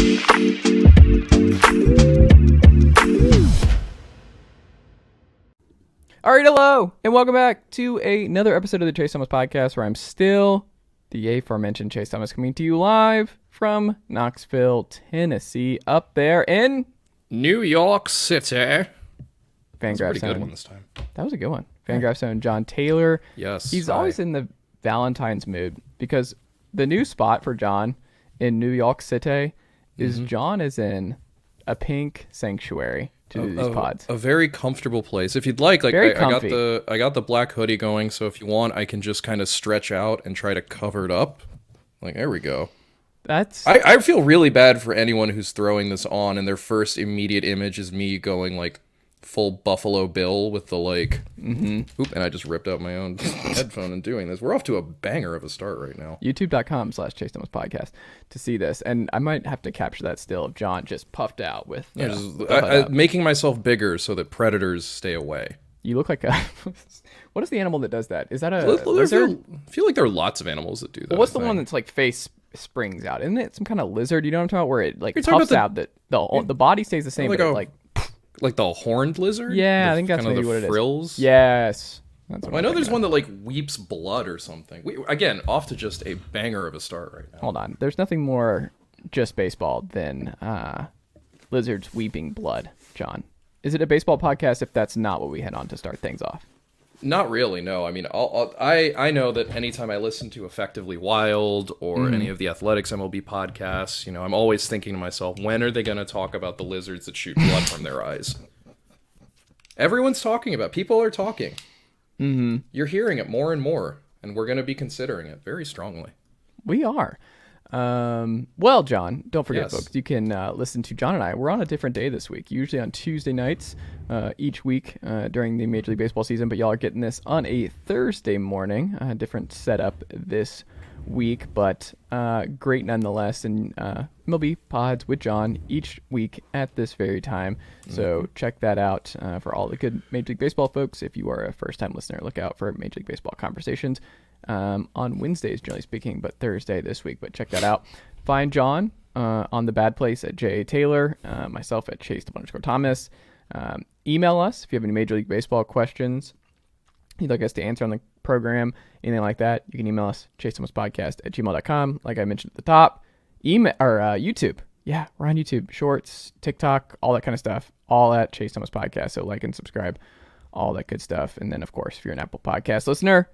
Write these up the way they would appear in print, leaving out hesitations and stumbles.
All right, hello, and welcome back to another episode of the Chase Thomas Podcast, where I'm still the aforementioned Chase Thomas, coming to you live from Knoxville, Tennessee, up there in New York City. Fangraphs good one this time. That was a good one. Fangraphs own Jon Tayler. Yes. He's always in the Valentine's mood, because the new spot for John in New York City is John is in a pink sanctuary to do these pods. A very comfortable place. If you'd like, I got the black hoodie going, so if you want, I can just kind of stretch out and try to cover it up. Like, there we go. I feel really bad for anyone who's throwing this on and their first immediate image is me going like full Buffalo Bill with the like oop, and I just ripped out my own headphone and doing this. We're off to a banger of a start right now. YouTube.com/Chase Thomas Podcast to see this, and I might have to capture that still of John just puffed out with making myself bigger so that predators stay away. You look like a what is the animal that does that? Is that a lizard? I feel like there are lots of animals that do that. Well, what's the one that's like face springs out? Isn't it some kind of lizard? You know what I'm talking about? Where it like puffs out that the body stays the same, like but like the horned lizard? Yeah, I think that's maybe what it is. Frills? Yes. That's what I know there's one that like weeps blood or something. Again, off to just a banger of a start right now. Hold on. There's nothing more just baseball than lizards weeping blood, John. Is it a baseball podcast if that's not what we head on to start things off? Not really, no. I mean, I know that anytime I listen to Effectively Wild or any of the Athletics MLB podcasts, you know, I'm always thinking to myself, when are they going to talk about the lizards that shoot blood from their eyes? Everyone's talking about it. People are talking. Mm-hmm. You're hearing it more and more, and we're going to be considering it very strongly. We are. Well, John, don't forget, folks, you can listen to John and I. We're on a different day this week, usually on Tuesday nights each week during the Major League Baseball season, but y'all are getting this on a Thursday morning, different setup this week, but great nonetheless, and MLB pods with John each week at this very time, so check that out for all the good Major League Baseball folks. If you are a first-time listener, look out for Major League Baseball Conversations on Wednesdays, generally speaking, but Thursday this week. But check that out. Find John on The Bad Place at J.A. Taylor, myself at Chase_Thomas. Email us if you have any Major League Baseball questions you'd like us to answer on the program, anything like that. You can email us, chasethomaspodcast@gmail.com. Like I mentioned at the top, email or YouTube. Yeah, we're on YouTube, Shorts, TikTok, all that kind of stuff, all at Chase Thomas Podcast. So like and subscribe, all that good stuff. And then, of course, if you're an Apple Podcast listener,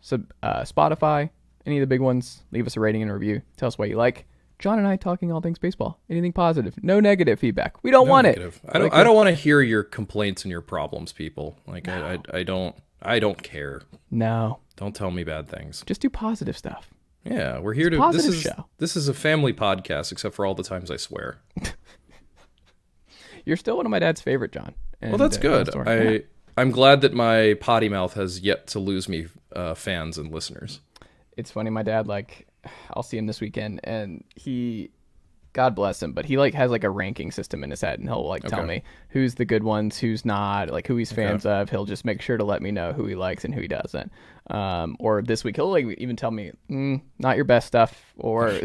Spotify, any of the big ones, leave us a rating and a review. Tell us what you like. John and I talking all things baseball. Anything positive. No negative feedback. We don't want negative. It. I don't want to hear your complaints and your problems, people. Like no. I don't care. No. Don't tell me bad things. Just do positive stuff. Yeah, we're here to positive show. This is a family podcast, except for all the times I swear. You're still one of my dad's favorite, John. And, well, that's good. I'm glad that my potty mouth has yet to lose me fans and listeners. It's funny, my dad, like, I'll see him this weekend, and he, God bless him, but he like has like a ranking system in his head, and he'll like tell me who's the good ones, who's not, like who he's fans of. He'll just make sure to let me know who he likes and who he doesn't. Or this week he'll like even tell me not your best stuff, or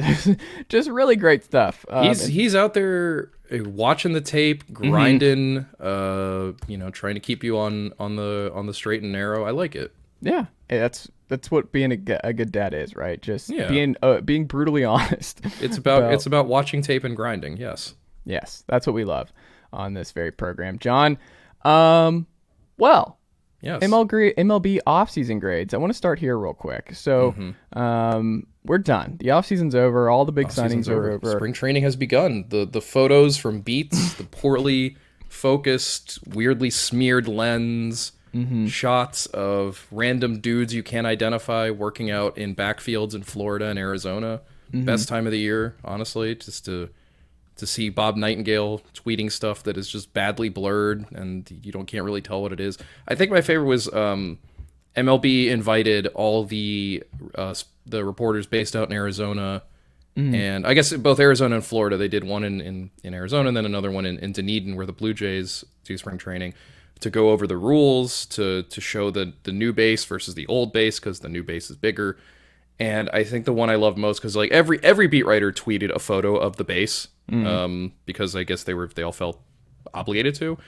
just really great stuff. He's out there watching the tape, grinding, trying to keep you on the straight and narrow. I like it. Yeah, that's what being a good dad is, right? Just being brutally honest. It's about watching tape and grinding. Yes, that's what we love on this very program, John. Yes. MLB offseason grades. I want to start here real quick. So, we're done. The offseason's over. All the big signings are over. Spring training has begun. The photos from beats, the poorly focused, weirdly smeared lens. Shots of random dudes you can't identify working out in backfields in Florida and Arizona. Best time of the year, honestly, just to see Bob Nightingale tweeting stuff that is just badly blurred and you can't really tell what it is. I think my favorite was MLB invited all the reporters based out in Arizona, and I guess both Arizona and Florida. They did one in Arizona and then another one in Dunedin where the Blue Jays do spring training, to go over the rules, to show the new base versus the old base, because the new base is bigger. And I think the one I love most, because like every beat writer tweeted a photo of the base, because I guess they all felt obligated to.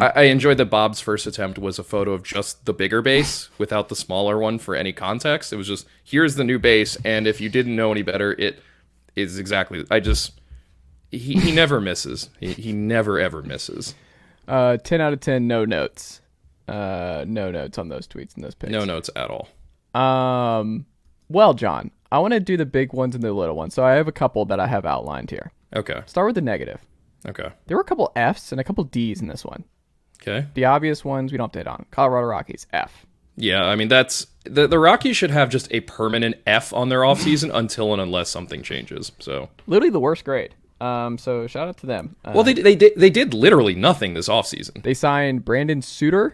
I enjoyed that Bob's first attempt was a photo of just the bigger base without the smaller one for any context. It was just, here's the new base, and if you didn't know any better, it is exactly. He never misses. He never ever misses. 10 out of 10, no notes. No notes on those tweets and those pics. No notes at all. Well, John, I want to do the big ones and the little ones. So I have a couple that I have outlined here. Okay. Start with the negative. Okay. There were a couple Fs and a couple Ds in this one. Okay. The obvious ones we don't have to hit on. Colorado Rockies, F. Yeah, I mean, that's the Rockies should have just a permanent F on their offseason until and unless something changes. So literally the worst grade. So shout out to them. Well, they did literally nothing this offseason. They signed Brent Suter,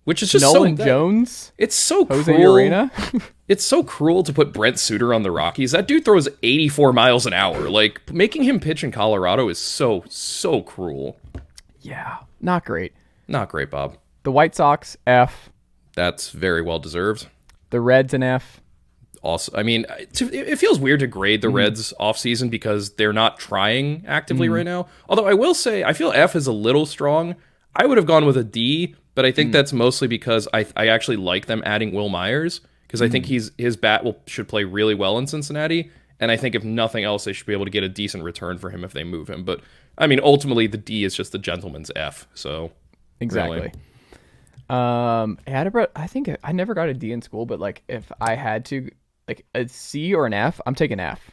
which is just Nolan Jones. It's so Jose cruel. Urena. It's so cruel to put Brent Suter on the Rockies. That dude throws 84 miles an hour. Like, making him pitch in Colorado is so cruel. Yeah, not great. Not great, Bob. The White Sox, F. That's very well deserved. The Reds, an F. Also, I mean, it feels weird to grade the Reds offseason because they're not trying actively right now. Although I will say, I feel F is a little strong. I would have gone with a D, but I think that's mostly because I actually like them adding Will Myers, because I think his bat should play really well in Cincinnati, and I think if nothing else, they should be able to get a decent return for him if they move him. But I mean, ultimately, the D is just the gentleman's F. So exactly. Really. I think I never got a D in school, but like if I had to, like a C or an F, I'm taking F.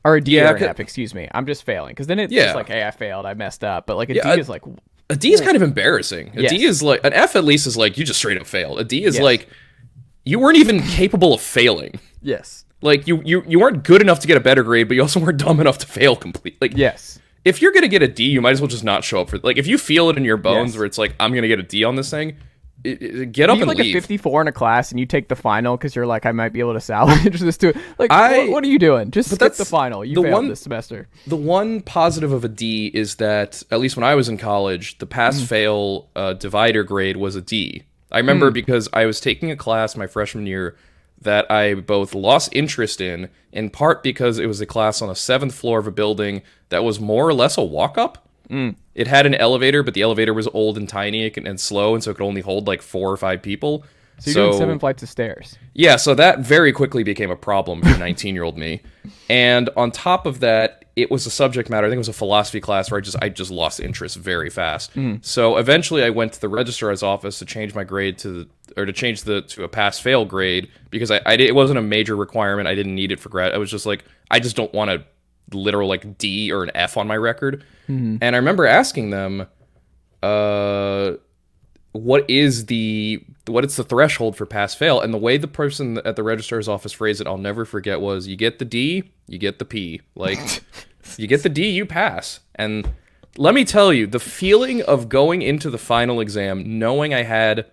Or a D or an F, excuse me. I'm just failing, because then it's just like, hey, I failed, I messed up. But like a D is like. A D is kind of embarrassing. A D is like, an F at least is like, you just straight up failed. A D is like, you weren't even capable of failing. Yes. Like, you weren't good enough to get a better grade, but you also weren't dumb enough to fail completely. Like, yes. If you're going to get a D, you might as well just not show up for, like, if you feel it in your bones where it's like, I'm going to get a D on this thing, get up and like leave. A 54 in a class and you take the final because you're like, I might be able to salvage this too. Like, what are you doing? Just skip the final. You failed this semester. The one positive of a D is that, at least when I was in college, the pass-fail divider grade was a D. I remember because I was taking a class my freshman year that I both lost interest in part because it was a class on a 7th floor of a building that was more or less a walk-up. It had an elevator, but the elevator was old and tiny and slow, and so it could only hold like 4 or 5 people. So you're doing 7 flights of stairs. Yeah, so that very quickly became a problem for 19-year-old me. And on top of that, it was a subject matter. I think it was a philosophy class where I just lost interest very fast. So eventually, I went to the registrar's office to change my grade to a pass-fail grade because it wasn't a major requirement. I didn't need it for grad. I was just like, I just don't want a literal like D or an F on my record. And I remember asking them, what is the threshold for pass fail? And the way the person at the registrar's office phrased it, I'll never forget, was you get the D, you get the P. Like, you get the D, you pass. And let me tell you, the feeling of going into the final exam knowing I had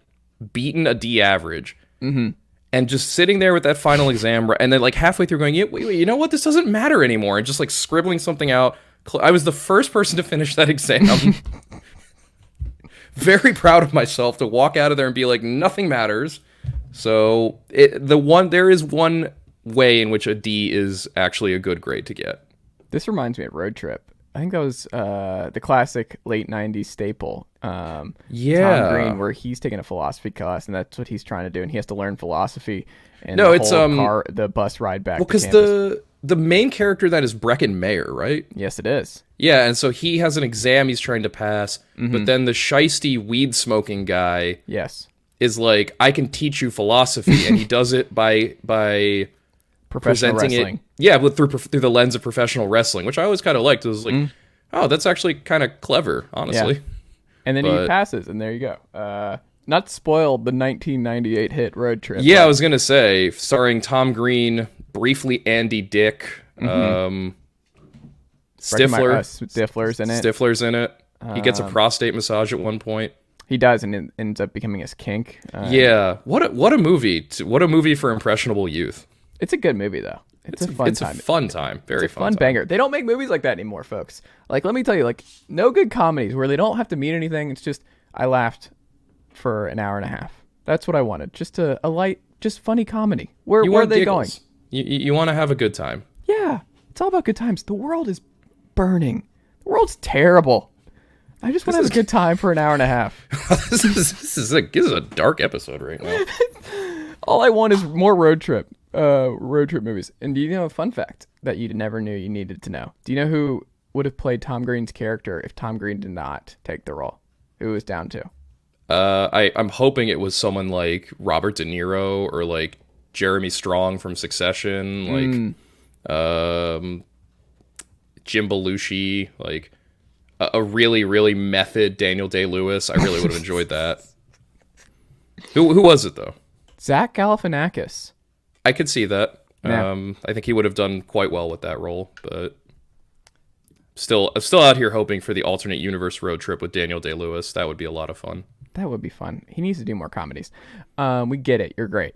beaten a D average and just sitting there with that final exam and then like halfway through going, wait, you know what, this doesn't matter anymore, and just like scribbling something out. I was the first person to finish that exam. Very proud of myself to walk out of there and be like, nothing matters. So there is one way in which a D is actually a good grade to get. This reminds me of Road Trip. I think that was the classic late 90s staple. Tom Green, where he's taking a philosophy class, and that's what he's trying to do, and he has to learn philosophy. And the bus ride back. Well, because the main character that is Breckin Mayer, right? Yes, it is. Yeah, and so he has an exam he's trying to pass, but then the shisty weed smoking guy, is like, I can teach you philosophy, and he does it by professional presenting wrestling. Through the lens of professional wrestling, which I always kind of liked. It was like, oh, that's actually kind of clever, honestly. Yeah. And then he passes, and there you go. Not to spoil the 1998 hit Road Trip. Yeah, I was gonna say, starring Tom Green, briefly Andy Dick, Stifler's in it. Stifler's in it. He gets a prostate massage at one point. He does, and it ends up becoming his kink. What a movie! What a movie for impressionable youth. It's a good movie, though. It's a fun time. It's a fun time. Very fun time. Banger. They don't make movies like that anymore, folks. Like, let me tell you, like, no good comedies where they don't have to mean anything. It's just, I laughed for an hour and a half. That's what I wanted. Just a light just funny comedy. Where are they going? You want to have a good time. Yeah, it's all about good times. The world is burning. The world's terrible. I just want to have a good time for an hour and a half. This is a dark episode right now. All I want is more road trip movies. And do you know a fun fact that you never knew you needed to know? Do you know who would have played Tom Green's character if Tom Green did not take the role? Who it was down to? I'm hoping it was someone like Robert De Niro or like Jeremy Strong from Succession, like Jim Belushi, like a really, really method Daniel Day-Lewis. I really would have enjoyed that. Who was it though? Zach Galifianakis. I could see that. Yeah. I think he would have done quite well with that role, but I'm still out here hoping for the alternate universe road trip with Daniel Day-Lewis. That would be a lot of fun. That would be fun. He needs to do more comedies. We get it. You're great.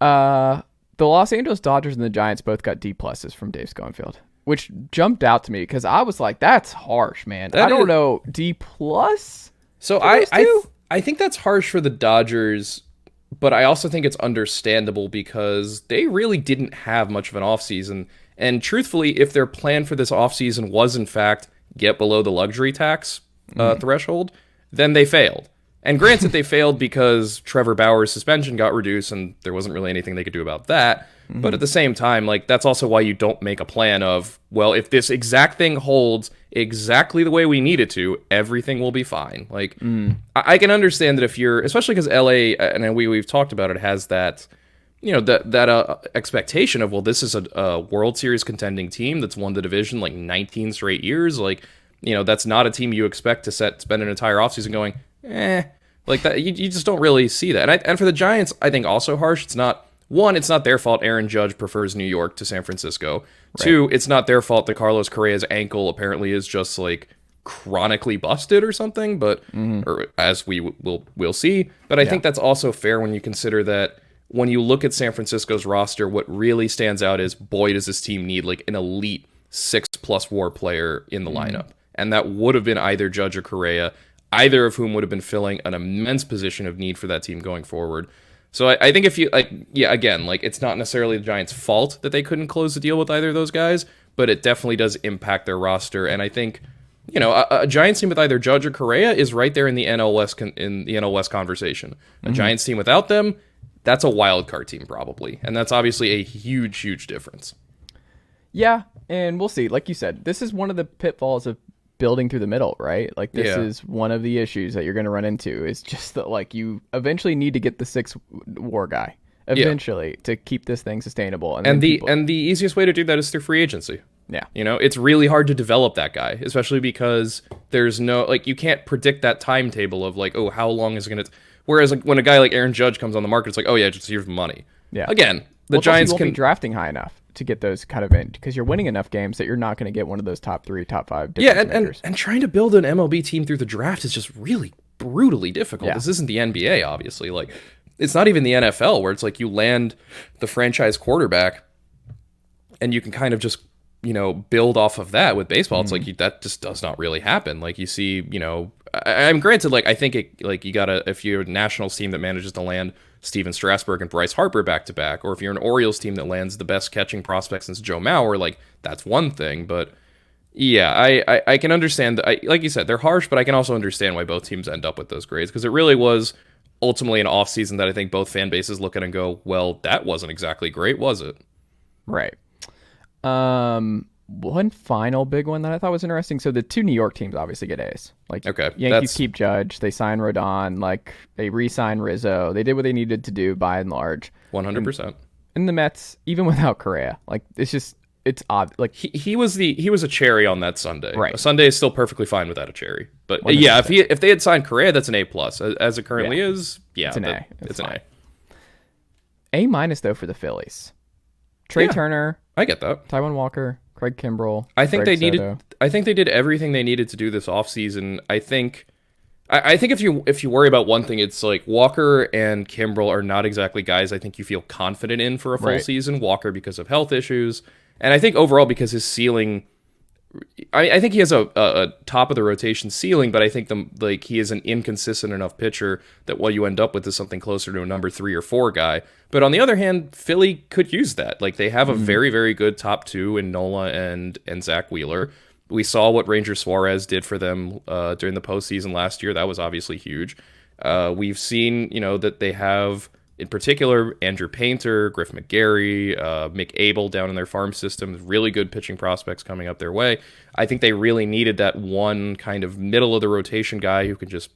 The Los Angeles Dodgers and the Giants both got D pluses from Dave Schoenfield, which jumped out to me because I was like, that's harsh, man. I don't know. D plus? So I think that's harsh for the Dodgers, but I also think it's understandable because they really didn't have much of an offseason. And truthfully, if their plan for this offseason was, in fact, get below the luxury tax threshold, then they failed. And granted, they failed because Trevor Bauer's suspension got reduced and there wasn't really anything they could do about that. But at the same time, like, that's also why you don't make a plan of, well, if this exact thing holds exactly the way we need it to, everything will be fine. Like, I can understand that if you're, especially because LA, and we've talked about it, has that, that expectation of, well, this is a World Series contending team that's won the division like 19 straight years. Like, that's not a team you expect to spend an entire offseason going, like that. You just don't really see that. And for the Giants, I think also harsh. It's not their fault Aaron Judge prefers New York to San Francisco. Right. 2, it's not their fault that Carlos Correa's ankle apparently is just like chronically busted or something, but or as we'll see. But I think that's also fair when you consider that when you look at San Francisco's roster, what really stands out is, boy, does this team need like an elite 6+ WAR player in the lineup. And that would have been either Judge or Correa, either of whom would have been filling an immense position of need for that team going forward. So I think if you, again, it's not necessarily the Giants' fault that they couldn't close the deal with either of those guys, but it definitely does impact their roster. And I think, a Giants team with either Judge or Correa is right there in the NL West conversation. A Giants team without them, that's a wild card team probably. And that's obviously a huge, huge difference. Yeah, and we'll see. Like you said, this is one of the pitfalls of building through the middle, right? Like, this is one of the issues that you're going to run into, is just that, you eventually need to get the 6 WAR guy eventually to keep this thing sustainable. And the easiest way to do that is through free agency. Yeah. It's really hard to develop that guy, especially because there's no, you can't predict that timetable of how long is it going to, whereas when a guy like Aaron Judge comes on the market, it's like, oh yeah, just here's money. Yeah. Again, the Giants won't be drafting high enough to get those kind of in, because you're winning enough games that you're not going to get one of those top 3, top 5. And trying to build an MLB team through the draft is just really brutally difficult. Yeah. This isn't the NBA, obviously. It's not even the NFL, where it's you land the franchise quarterback and you can kind of just, build off of that. With baseball, it's that just does not really happen. You see, I'm granted, I think it, you gotta, if you're a Nationals team that manages to land Steven Strasburg and Bryce Harper back to back, or if you're an Orioles team that lands the best catching prospect since Joe Mauer, that's one thing. But yeah, I can understand that. Like you said, they're harsh, but I can also understand why both teams end up with those grades, because it really was ultimately an offseason that I think both fan bases look at and go, well, that wasn't exactly great, was it? Right. One final big one that I thought was interesting. So the 2 New York teams obviously get A's. Okay, Yankees keep Judge. They sign Rodon. They re-sign Rizzo. They did what they needed to do by and large. 100%. And the Mets, even without Correa, it's odd. He was a cherry on that Sunday. Right. A Sunday is still perfectly fine without a cherry. But 100%. Yeah, if they had signed Correa, that's an A+. As it currently is, yeah, it's an A. It's an A. A- though for the Phillies. Trey Turner. I get that. Taijuan Walker. Craig Kimbrell. I think they did everything they needed to do this offseason. I think if you worry about one thing, it's Walker and Kimbrell are not exactly guys I think you feel confident in for a full season. Walker because of health issues, and I think overall because his ceiling I think he has a top of the rotation ceiling, but I think he is an inconsistent enough pitcher that what you end up with is something closer to a number 3 or 4 guy. But on the other hand, Philly could use that. Like, they have a very, very good top 2 in Nola and Zach Wheeler. We saw what Ranger Suarez did for them during the postseason last year. That was obviously huge. We've seen, that they have, in particular, Andrew Painter, Griff McGarry, Mick Abel down in their farm system, really good pitching prospects coming up their way. I think they really needed that one kind of middle of the rotation guy who could just,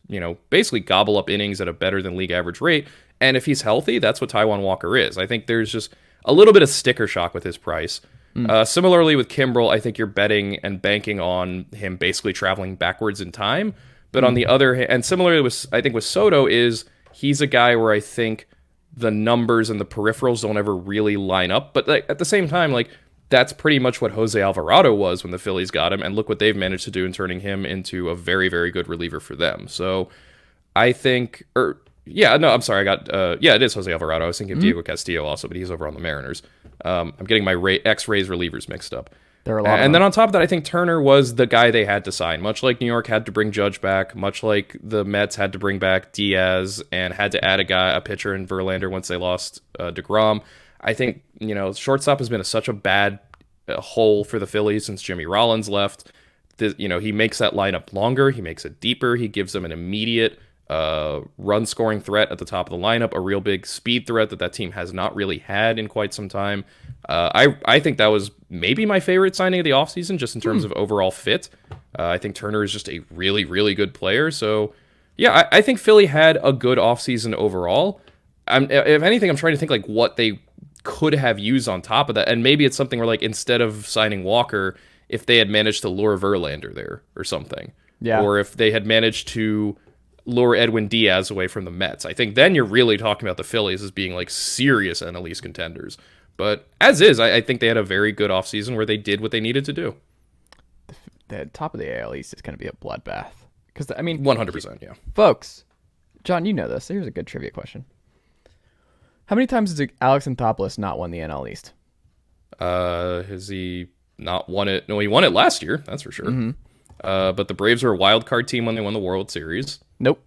basically gobble up innings at a better than league average rate. And if he's healthy, that's what Taijuan Walker is. I think there's just a little bit of sticker shock with his price. Similarly with Kimbrel, I think you're betting and banking on him basically traveling backwards in time. But on the other hand, and similarly with Soto, is he's a guy where I think the numbers and the peripherals don't ever really line up. But at the same time, that's pretty much what Jose Alvarado was when the Phillies got him. And look what they've managed to do in turning him into a very, very good reliever for them. So I think, I'm sorry. It is Jose Alvarado. I was thinking of Diego Castillo also, but he's over on the Mariners. I'm getting my ex-Rays relievers mixed up. There are a lot and then on top of that, I think Turner was the guy they had to sign, much like New York had to bring Judge back, much like the Mets had to bring back Diaz and had to add a pitcher in Verlander once they lost DeGrom. I think, shortstop has been such a bad hole for the Phillies since Jimmy Rollins left. He makes that lineup longer. He makes it deeper. He gives them an immediate run-scoring threat at the top of the lineup, a real big speed threat that team has not really had in quite some time. I think that was maybe my favorite signing of the offseason, just in terms of overall fit. I think Turner is just a really, really good player. So, yeah, I think Philly had a good offseason overall. If anything, I'm trying to think what they could have used on top of that. And maybe it's something where instead of signing Walker, if they had managed to lure Verlander there or something. Yeah. Or if they had managed to lure Edwin Diaz away from the Mets. I think then you're really talking about the Phillies as being serious NL East contenders. But as is, I think they had a very good offseason where they did what they needed to do. The top of the AL East is going to be a bloodbath. 100%, yeah. Folks, John, you know this. Here's a good trivia question. How many times has Alex Anthopoulos not won the NL East? Has he not won it? No, he won it last year, that's for sure. Mm-hmm. But the Braves were a wild card team when they won the World Series. Nope.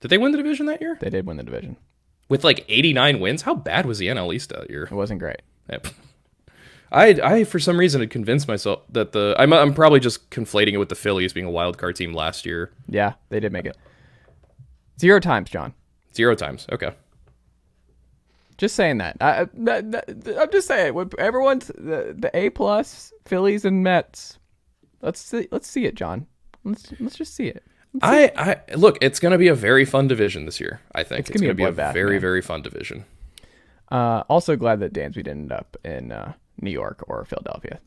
Did they win the division that year? They did win the division. With 89 wins? How bad was the NL East that year? It wasn't great. Yep. I for some reason had convinced myself that I'm probably just conflating it with the Phillies being a wild card team last year. Yeah, they did make it. 0 times, John. 0 times. Okay. Just saying that. I'm just saying. When everyone's the A plus Phillies and Mets. Let's see it, John. Let's just see it. Look, it's going to be a very fun division this year. I think it's going to be a very, very fun division. Also glad that Dansby didn't end up in New York or Philadelphia.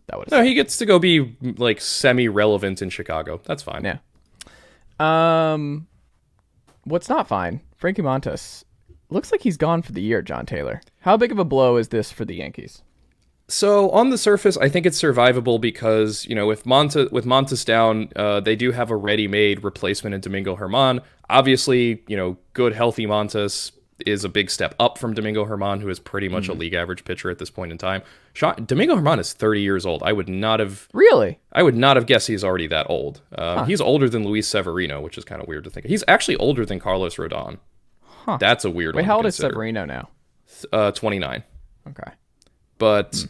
He gets to go be semi-relevant in Chicago. That's fine. Yeah. What's not fine? Frankie Montas looks like he's gone for the year. Jon Tayler. How big of a blow is this for the Yankees? So on the surface, I think it's survivable because, with Montas down, they do have a ready-made replacement in Domingo Germán. Obviously, good, healthy Montas is a big step up from Domingo Germán, who is pretty much a league average pitcher at this point in time. Domingo Germán is 30 years old. I would not have guessed he's already that old. He's older than Luis Severino, which is kind of weird to think. He's actually older than Carlos Rodon. Huh. That's a weird one. Wait, how old is Severino now? 29. Okay. But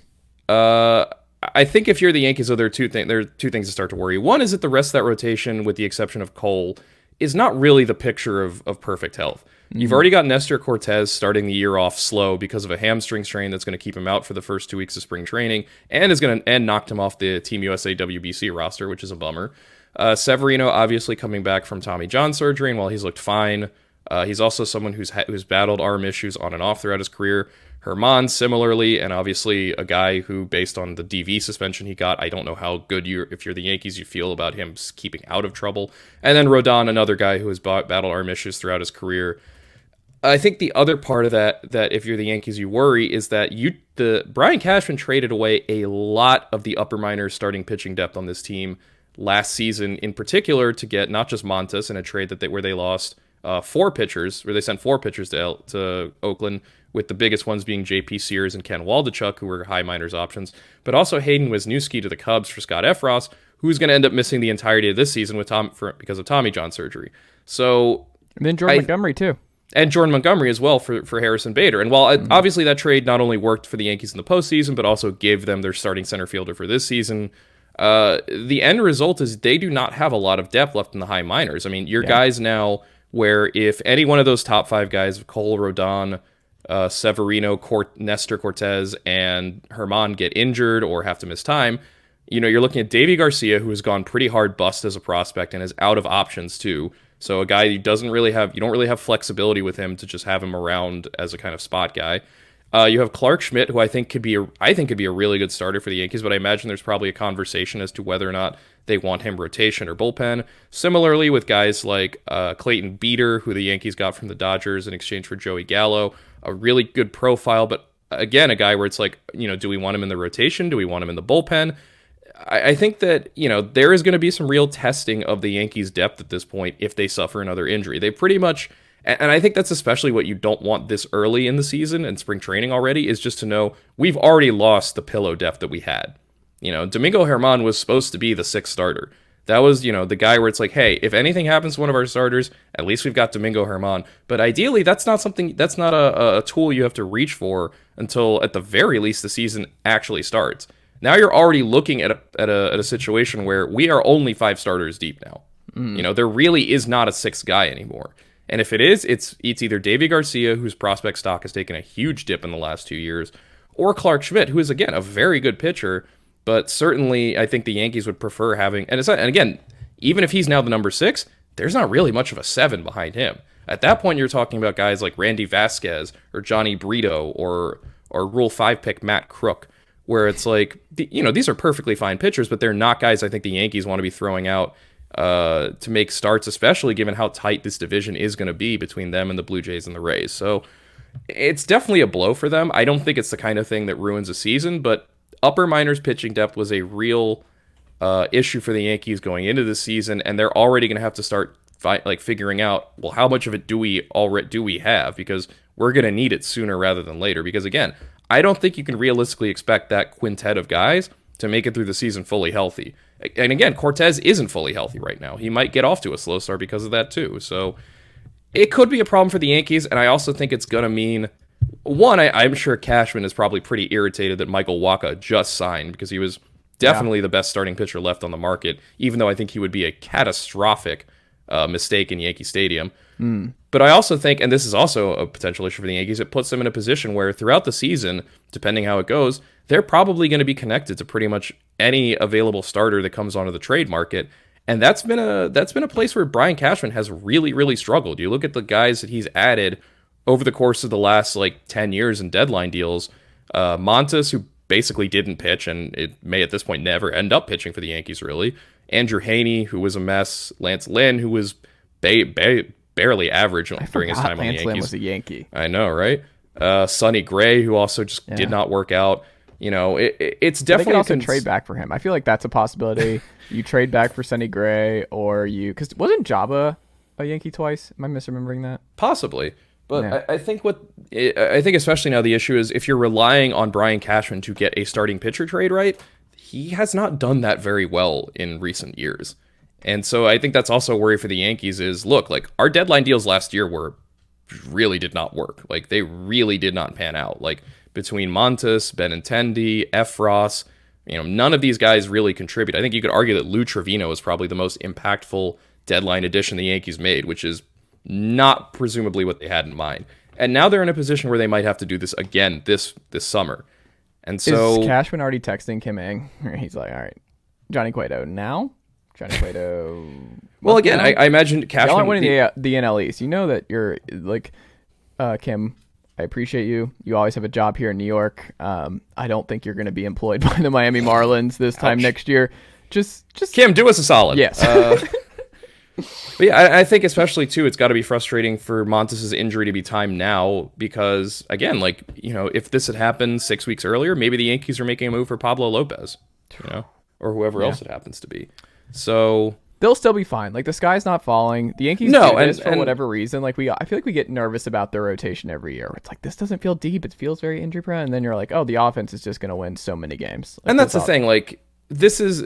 I think if you're the Yankees, there are two things to start to worry. One is that the rest of that rotation, with the exception of Cole, is not really the picture of perfect health. Mm-hmm. You've already got Nestor Cortez starting the year off slow because of a hamstring strain that's going to keep him out for the first 2 weeks of spring training and knocked him off the Team USA WBC roster, which is a bummer. Severino obviously coming back from Tommy John surgery, and while he's looked fine, he's also someone who's battled arm issues on and off throughout his career. Germán similarly, and obviously a guy who, based on the DV suspension he got, I don't know how good if you're the Yankees, you feel about him keeping out of trouble. And then Rodon, another guy who has battled arm issues throughout his career. I think the other part of that if you're the Yankees, you worry is that Brian Cashman traded away a lot of the upper minors starting pitching depth on this team last season, in particular to get not just Montas in a trade where they lost 4 pitchers, where they sent 4 pitchers to Oakland, with the biggest ones being J.P. Sears and Ken Waldichuk, who were high minors options, but also Hayden Wisniewski to the Cubs for Scott Effross, who's going to end up missing the entirety of this season because of Tommy John surgery. So, and then Jordan Montgomery too. And Jordan Montgomery as well for Harrison Bader. And while obviously that trade not only worked for the Yankees in the postseason, but also gave them their starting center fielder for this season, the end result is they do not have a lot of depth left in the high minors. I mean, your guys now, where if any one of those top 5 guys, Cole, Rodon, Severino, Nestor Cortez, and Herman get injured or have to miss time, you're looking at Davy Garcia, who has gone pretty hard bust as a prospect and is out of options too. So a guy who you don't really have flexibility with him to just have him around as a kind of spot guy. You have Clark Schmidt, who I think could be a really good starter for the Yankees, but I imagine there's probably a conversation as to whether or not they want him rotation or bullpen. Similarly with guys like Clayton Beeter, who the Yankees got from the Dodgers in exchange for Joey Gallo, a really good profile, but again, a guy where it's like, do we want him in the rotation? Do we want him in the bullpen? I think that, there is going to be some real testing of the Yankees' depth at this point if they suffer another injury. They pretty much, and I think that's especially what you don't want this early in the season and spring training already, is just to know we've already lost the pillow depth that we had. Domingo Germán was supposed to be the 6th starter. That was, the guy where it's like, hey, if anything happens to one of our starters, at least we've got Domingo Germán. But ideally, that's not a tool you have to reach for until at the very least the season actually starts. Now you're already looking at a situation where we are only 5 starters deep now. There really is not a 6th guy anymore. And if it is, it's either Davy Garcia, whose prospect stock has taken a huge dip in the last 2 years, or Clark Schmidt, who is, again, a very good pitcher, but certainly I think the Yankees would prefer having... And again, even if he's now the number 6, there's not really much of a 7 behind him. At that point, you're talking about guys like Randy Vasquez or Johnny Brito or Rule 5 pick Matt Crook, where it's like, these are perfectly fine pitchers, but they're not guys I think the Yankees want to be throwing out to make starts, especially given how tight this division is going to be between them and the Blue Jays and the Rays. So it's definitely a blow for them. I don't think it's the kind of thing that ruins a season, but upper minors pitching depth was a real issue for the Yankees going into the season, and they're already going to have to start figuring out, well, how much of it do we have? Because we're going to need it sooner rather than later. Because again, I don't think you can realistically expect that quintet of guys to make it through the season fully healthy. And again, Cortez isn't fully healthy right now. He might get off to a slow start because of that too. So it could be a problem for the Yankees, and I also think it's going to mean, one, I'm sure Cashman is probably pretty irritated that Michael Wacha just signed, because he was definitely the best starting pitcher left on the market, even though I think he would be a catastrophic mistake in Yankee Stadium. But I also think, and this is also a potential issue for the Yankees, it puts them in a position where throughout the season, depending how it goes, they're probably going to be connected to pretty much any available starter that comes onto the trade market. And that's been a place where Brian Cashman has really, really struggled. You look at the guys that he's added over the course of the last 10 years in deadline deals. Montas, who basically didn't pitch, and it may at this point never end up pitching for the Yankees, really. Andrew Heaney, who was a mess. Lance Lynn, who was barely average during his time on the Yankees. Lynn was a Yankee. I know, right? Sonny Gray, who also just did not work out. It's definitely... They could also trade back for him. I feel like that's a possibility. You trade back for Sonny Gray, or because wasn't Jabba a Yankee twice? Am I misremembering that? Possibly. But I think especially now the issue is if you're relying on Brian Cashman to get a starting pitcher trade right, he has not done that very well in recent years. And so I think that's also a worry for the Yankees is, look, our deadline deals last year really did not work. They really did not pan out. Between Montas, Benintendi, Effross, none of these guys really contribute. I think you could argue that Lou Trevino is probably the most impactful deadline addition the Yankees made, which is not presumably what they had in mind. And now they're in a position where they might have to do this again this summer. And so... Is Cashman already texting Kim Ng? He's like, all right, Johnny Cueto now? Johnny Cueto... Well, again, I imagine Cashman... Y'all aren't winning the NL East. You know that you're, Kim, I appreciate you. You always have a job here in New York. I don't think you're going to be employed by the Miami Marlins this time next year. Just Kim, do us a solid. Yes. But yeah, I think especially, too, it's got to be frustrating for Montas' injury to be timed now because, again, if this had happened 6 weeks earlier, maybe the Yankees are making a move for Pablo Lopez, or whoever else it happens to be. So they'll still be fine. Like, the sky's not falling. The Yankees do this for whatever reason. Like, I feel like we get nervous about their rotation every year. It's like, this doesn't feel deep. It feels very injury prone. And then you're like, oh, the offense is just going to win so many games. Like, and that's the thing. Like, this is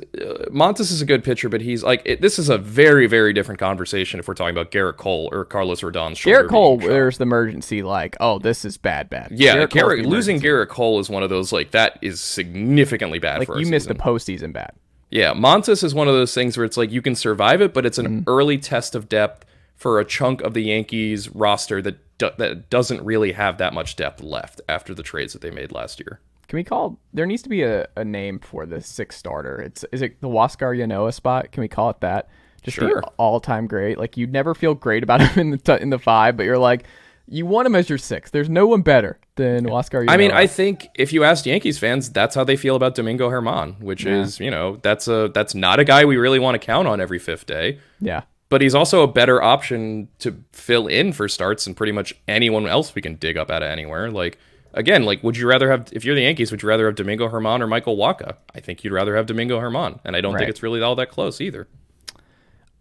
Montas is a good pitcher, but he's like this is a very, very different conversation if we're talking about Garrett Cole or Carlos Rodon's shoulder. Garrett Cole, there's the emergency. Like, oh, this is bad. Yeah, losing Garrett Cole is one of those, like, that is significantly bad. Like, for you missed a postseason bad. Yeah, Montas is one of those things where it's like you can survive it, but it's an early test of depth for a chunk of the Yankees roster that doesn't really have that much depth left after the trades that they made last year. Can we there needs to be a name for the sixth starter. Is it the Huáscar Ynoa spot? Can we call it that? Just sure. The all-time great. Like, you'd never feel great about him in the five, but you're like, you want him as your sixth. There's no one better than Huáscar Ynoa. I mean, I think if you ask Yankees fans, that's how they feel about Domingo Germán, which is, that's not a guy we really want to count on every fifth day. Yeah. But he's also a better option to fill in for starts than pretty much anyone else we can dig up out of anywhere. Like, again, like, would you rather have, if you're the Yankees, would you rather have Domingo Germán or Michael Wacha? I think you'd rather have Domingo Germán, and I don't think it's really all that close either.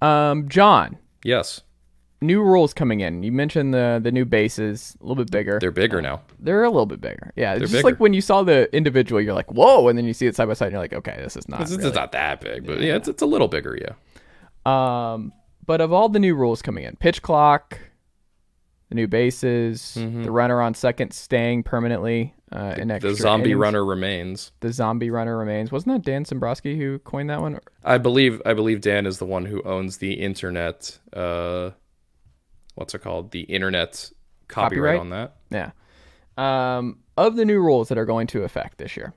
John. Yes. New rules coming in. You mentioned the new bases, a little bit bigger. They're bigger now. They're a little bit bigger. Yeah, it's just bigger. Like when you saw the individual, you're like, whoa, and then you see it side by side, and you're like, okay, this is not. It's not that big, but yeah, it's a little bigger, yeah. But of all the new rules coming in, pitch clock, the new bases, the runner on second staying permanently in extra the zombie innings. runner remains. The zombie runner remains. Wasn't that Dan Dombrowski who coined that one? I believe Dan is the one who owns the internet. What's it called? The internet copyright on that. Yeah. Of the new rules that are going to affect this year,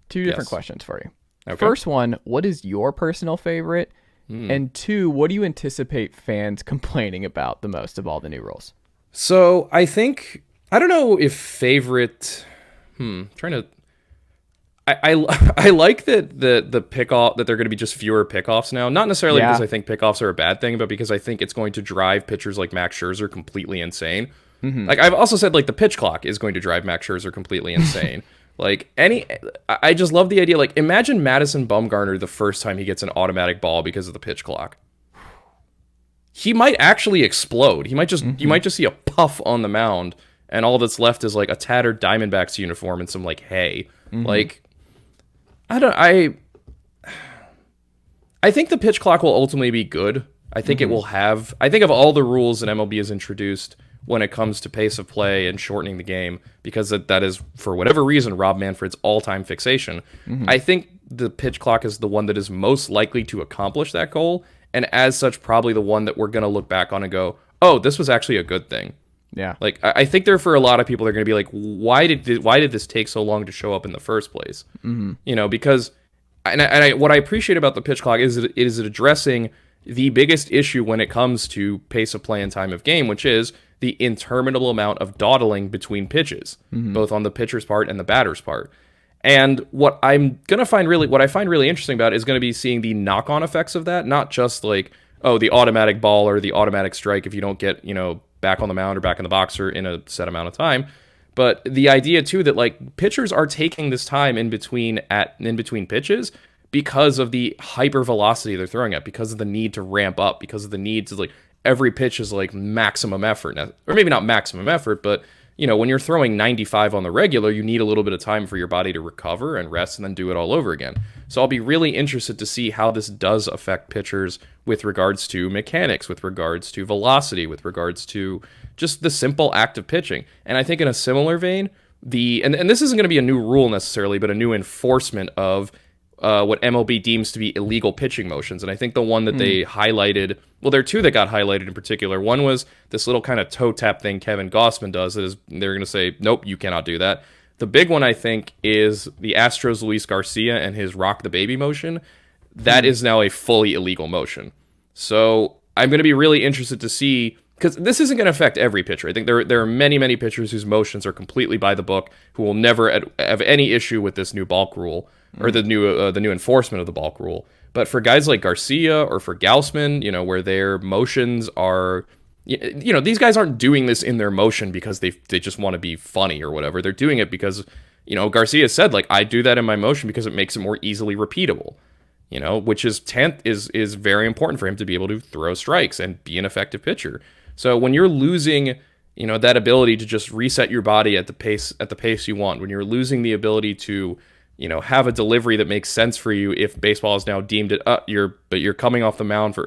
two different questions for you. Okay. First one, what is your personal favorite? And two, what do you anticipate fans complaining about the most of all the new rules? So I don't know if favorite. I like that the pickoff that they're going to be just fewer pickoffs now. Not necessarily because I think pickoffs are a bad thing, but because I think it's going to drive pitchers like Max Scherzer completely insane. Like, I've also said, like, the pitch clock is going to drive Max Scherzer completely insane. Like, I just love the idea. Like, imagine Madison Bumgarner the first time he gets an automatic ball because of the pitch clock. He might actually explode. He might just you might just see a puff on the mound, and all that's left is like a tattered Diamondbacks uniform and some like hay. Like, I think the pitch clock will ultimately be good. I think it will have. I think of all the rules that MLB has introduced when it comes to pace of play and shortening the game, because that is, for whatever reason, Rob Manfred's all-time fixation. I think the pitch clock is the one that is most likely to accomplish that goal, and as such, probably the one that we're going to look back on and go, oh, this was actually a good thing. Yeah. Like, I think there, for a lot of people, they're going to be like, why did this take so long to show up in the first place? You know, because, what I appreciate about the pitch clock is that it is addressing the biggest issue when it comes to pace of play and time of game, which is the interminable amount of dawdling between pitches, both on the pitcher's part and the batter's part. And what I find really interesting about it is going to be seeing the knock-on effects of that, not just like, oh, the automatic ball or the automatic strike if you don't get, back on the mound or back in the box or in a set amount of time, but the idea too that like pitchers are taking this time in between pitches because of the hyper velocity they're throwing at, because of the need to ramp up, because of the need to, like, every pitch is like maximum effort, or maybe not maximum effort, but when you're throwing 95 on the regular, you need a little bit of time for your body to recover and rest and then do it all over again. So I'll be really interested to see how this does affect pitchers with regards to mechanics, with regards to velocity, with regards to just the simple act of pitching. And I think in a similar vein, and this isn't going to be a new rule necessarily, but a new enforcement of what MLB deems to be illegal pitching motions. And I think the one that they highlighted, well, there are two that got highlighted in particular. One was this little kind of toe tap thing Kevin Gausman does. They're going to say, nope, you cannot do that. The big one, I think, is the Astros' Luis Garcia and his rock the baby motion. That is now a fully illegal motion. So I'm going to be really interested to see, because this isn't going to affect every pitcher. I think there are many, many pitchers whose motions are completely by the book, who will never have any issue with this new balk rule, or the new enforcement of the balk rule. But for guys like Garcia or for Gausman, where their motions are, these guys aren't doing this in their motion because they just want to be funny or whatever. They're doing it because, Garcia said, like, I do that in my motion because it makes it more easily repeatable. which is 10th is very important for him to be able to throw strikes and be an effective pitcher. So when you're losing, that ability to just reset your body at the pace you want, when you're losing the ability to, have a delivery that makes sense for you if baseball is now deemed it but you're coming off the mound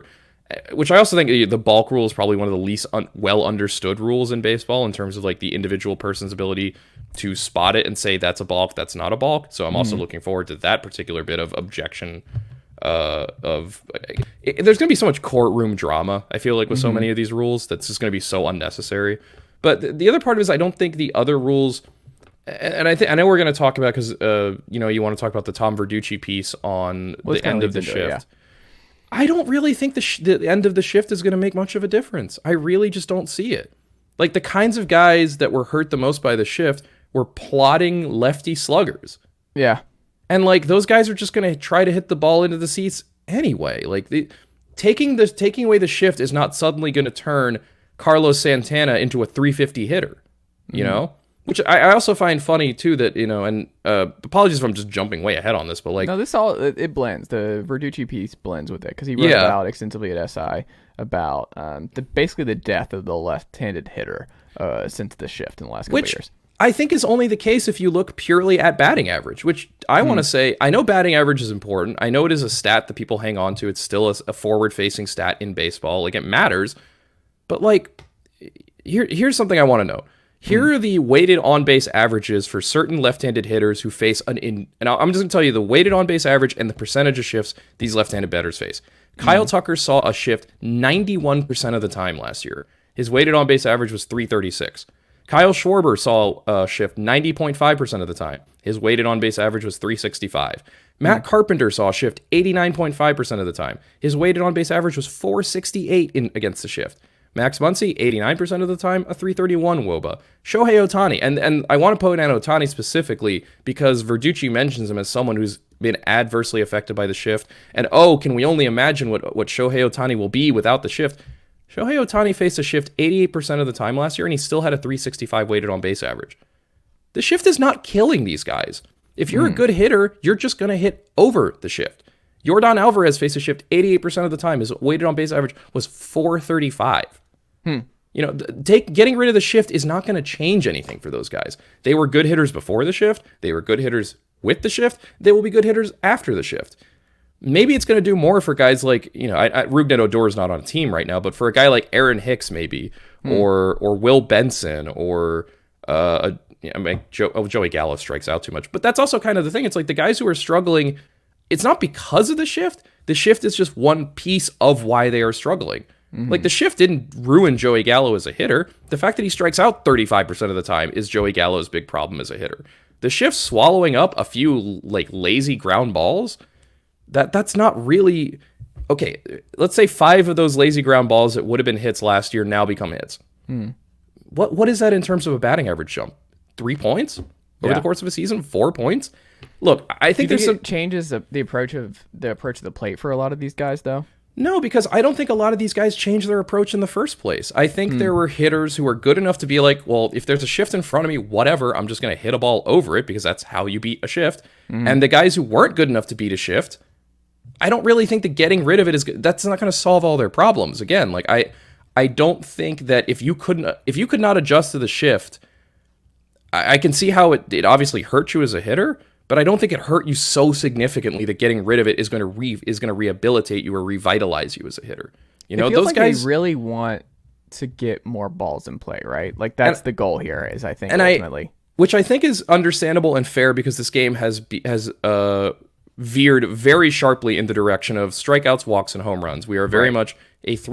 which I also think the balk rule is probably one of the least well understood rules in baseball in terms of like the individual person's ability to spot it and say that's a balk, that's not a balk. So I'm also looking forward to that particular bit of objection. There's going to be so much courtroom drama, I feel like, with so many of these rules that's just going to be so unnecessary. But the other part of it is I don't think the other rules, and I know we're going to talk about because you want to talk about the Tom Verducci piece on the end of the shift. Yeah. I don't really think the end of the shift is going to make much of a difference. I really just don't see it. Like the kinds of guys that were hurt the most by the shift were plotting lefty sluggers. Yeah. And like those guys are just going to try to hit the ball into the seats anyway. Like taking away the shift is not suddenly going to turn Carlos Santana into a 350 hitter, which I also find funny too that, and apologies if I'm just jumping way ahead on this, but like, no, it blends. The Verducci piece blends with it because he wrote about extensively at SI about basically the death of the left-handed hitter since the shift in the last couple of years. I think is only the case if you look purely at batting average, which I want to say, I know batting average is important. I know it is a stat that people hang on to. It's still a forward-facing stat in baseball. Like, it matters. But, like, here's something I want to know. Here are the weighted on-base averages for certain left-handed hitters who face and I'm just going to tell you the weighted on-base average and the percentage of shifts these left-handed batters face. Kyle Tucker saw a shift 91% of the time last year. His weighted on-base average was 336. Kyle Schwarber saw a shift 90.5% of the time. His weighted on-base average was 365. Matt Carpenter saw a shift 89.5% of the time. His weighted on-base average was 468 against the shift. Max Muncy, 89% of the time, a 331 WOBA. Shohei Ohtani, and I want to point out Ohtani specifically because Verducci mentions him as someone who's been adversely affected by the shift. And can we only imagine what Shohei Ohtani will be without the shift? Shohei Ohtani faced a shift 88% of the time last year, and he still had a 365 weighted on base average. The shift is not killing these guys. If you're a good hitter, you're just going to hit over the shift. Yordan Alvarez faced a shift 88% of the time. His weighted on base average was 435. Getting rid of the shift is not going to change anything for those guys. They were good hitters before the shift. They were good hitters with the shift. They will be good hitters after the shift. Maybe it's going to do more for guys like, Rougned Odor is not on a team right now, but for a guy like Aaron Hicks maybe, or Will Benson, or Joey Gallo strikes out too much. But that's also kind of the thing. It's like the guys who are struggling, it's not because of the shift. The shift is just one piece of why they are struggling. Like the shift didn't ruin Joey Gallo as a hitter. The fact that he strikes out 35% of the time is Joey Gallo's big problem as a hitter. The shift swallowing up a few like lazy ground balls, that's not really okay. Let's say 5 of those lazy ground balls that would have been hits last year now become hits. What is that in terms of a batting average jump? 3 points over the course of a season? 4 points? Look, I think there's some changes the approach of the plate for a lot of these guys though. No, because I don't think a lot of these guys changed their approach in the first place. I think there were hitters who were good enough to be like, well, if there's a shift in front of me, whatever, I'm just going to hit a ball over it because that's how you beat a shift. And the guys who weren't good enough to beat a shift, I don't really think that getting rid of it that's not going to solve all their problems. Again, like I don't think that if you could not adjust to the shift, I can see how it obviously hurt you as a hitter. But I don't think it hurt you so significantly that getting rid of it is going to rehabilitate you or revitalize you as a hitter. It feels those like guys they really want to get more balls in play, right? Like that's the goal here. Is I think ultimately, which I think is understandable and fair because this game has veered very sharply in the direction of strikeouts, walks, and home runs. We are very much it